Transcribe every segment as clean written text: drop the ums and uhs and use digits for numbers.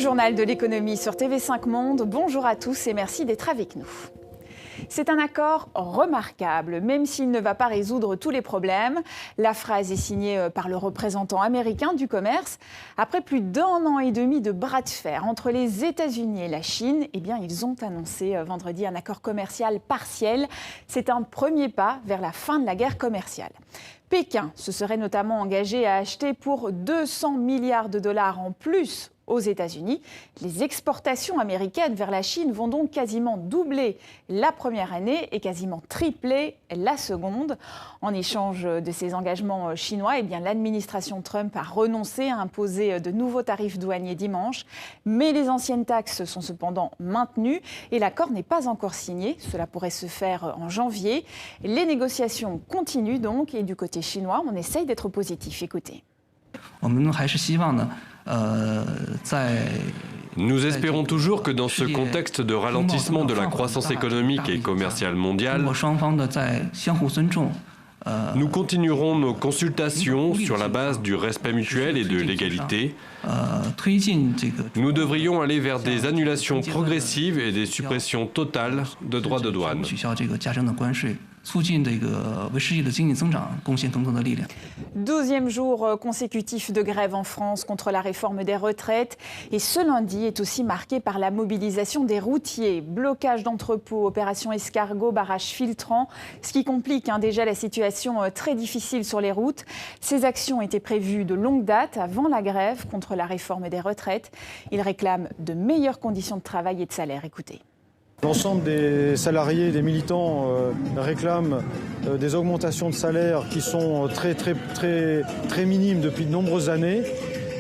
journal de l'économie sur TV5 Monde. Bonjour à tous et merci d'être avec nous. C'est un accord remarquable, même s'il ne va pas résoudre tous les problèmes. La phrase est signée par le représentant américain du commerce. Après plus d'1 an et demi de bras de fer entre les États-Unis et la Chine, ils ont annoncé vendredi un accord commercial partiel. C'est un premier pas vers la fin de la guerre commerciale. Pékin se serait notamment engagé à acheter pour 200 milliards de dollars en plus aux États-Unis. Les exportations américaines vers la Chine vont donc quasiment doubler la première année et quasiment tripler la seconde. En échange de ces engagements chinois, l'administration Trump a renoncé à imposer de nouveaux tarifs douaniers dimanche. Mais les anciennes taxes sont cependant maintenues et l'accord n'est pas encore signé. Cela pourrait se faire en janvier. Les négociations continuent donc et du côté chinois, on essaye d'être positif. Écoutez. Nous espérons toujours que dans ce contexte de ralentissement de la croissance économique et commerciale mondiale, nous continuerons nos consultations sur la base du respect mutuel et de l'égalité. Nous devrions aller vers des annulations progressives et des suppressions totales de droits de douane. Deuxième jour consécutif de grève en France contre la réforme des retraites. Et ce lundi est aussi marqué par la mobilisation des routiers. Blocage d'entrepôts, opération escargot, barrage filtrant, ce qui complique déjà la situation très difficile sur les routes. Ces actions étaient prévues de longue date avant la grève contre la réforme des retraites. Ils réclament de meilleures conditions de travail et de salaire. Écoutez. L'ensemble des salariés et des militants réclament des augmentations de salaire qui sont très minimes depuis de nombreuses années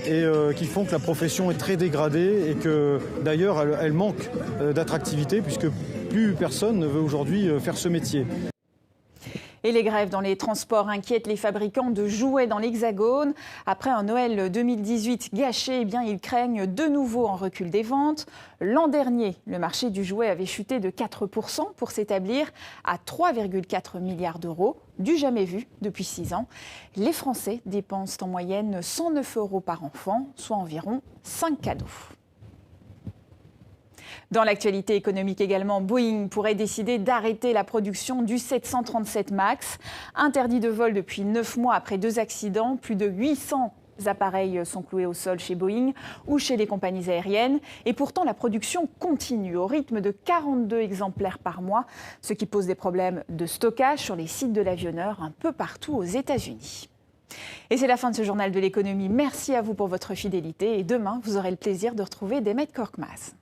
et qui font que la profession est très dégradée et que d'ailleurs elle manque d'attractivité puisque plus personne ne veut aujourd'hui faire ce métier. Et les grèves dans les transports inquiètent les fabricants de jouets dans l'Hexagone. Après un Noël 2018 gâché, ils craignent de nouveau un recul des ventes. L'an dernier, le marché du jouet avait chuté de 4% pour s'établir à 3,4 milliards d'euros, du jamais vu depuis 6 ans. Les Français dépensent en moyenne 109 € par enfant, soit environ 5 cadeaux. Dans l'actualité économique également, Boeing pourrait décider d'arrêter la production du 737 MAX. Interdit de vol depuis 9 mois après 2 accidents, plus de 800 appareils sont cloués au sol chez Boeing ou chez les compagnies aériennes. Et pourtant, la production continue au rythme de 42 exemplaires par mois, ce qui pose des problèmes de stockage sur les sites de l'avionneur un peu partout aux États-Unis. Et c'est la fin de ce journal de l'économie. Merci à vous pour votre fidélité et demain, vous aurez le plaisir de retrouver Demet Korkmaz.